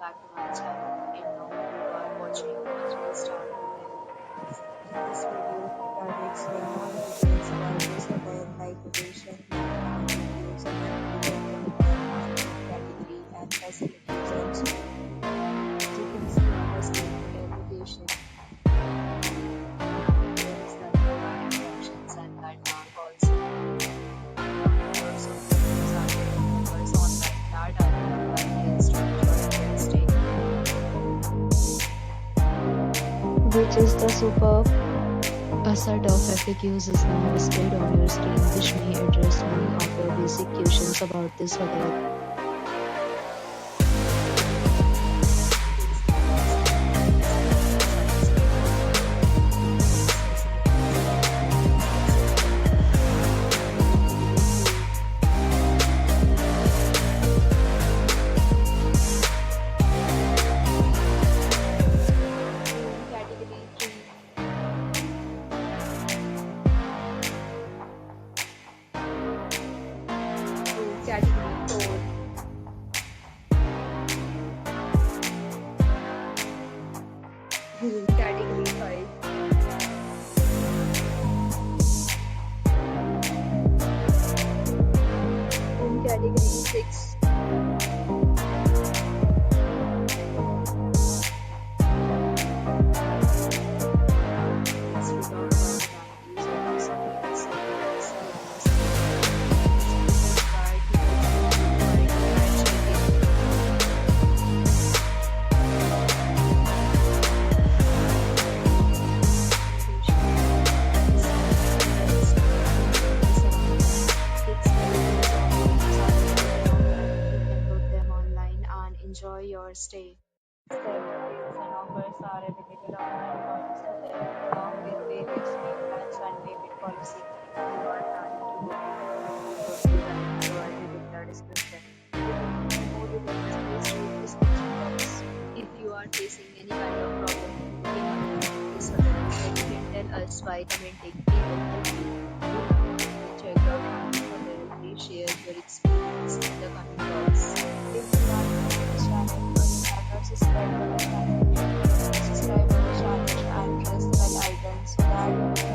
back to my channel. And now you are watching a 3-star hotel. In this video, we are explain all the details about this hotel, like location, landmark, reviews, and category and facilities also. As you can see on the screen, the location. There is the nearby attractions and landmark also. Numbers of rooms are there. Numbers online that are given by guests to enjoy their stay. Which is the superb? A set of FAQs is now displayed on your screen, which may address many of your basic questions about this hotel. Category 4. Category 5. Category 6. Enjoy your stay. Details and offers are available online for this hotel along with various plans and payment policy. If you are planning to book the link provided in the description. More details, please read description box. If you are facing any kind of problem in this hotel, then you can tell us by commenting. We will help you. You check out on the hotel. Please share your experience in the comment box. If you are new to this channel or you have not subscribed to our channel, subscribe our channel and press the bell icon so that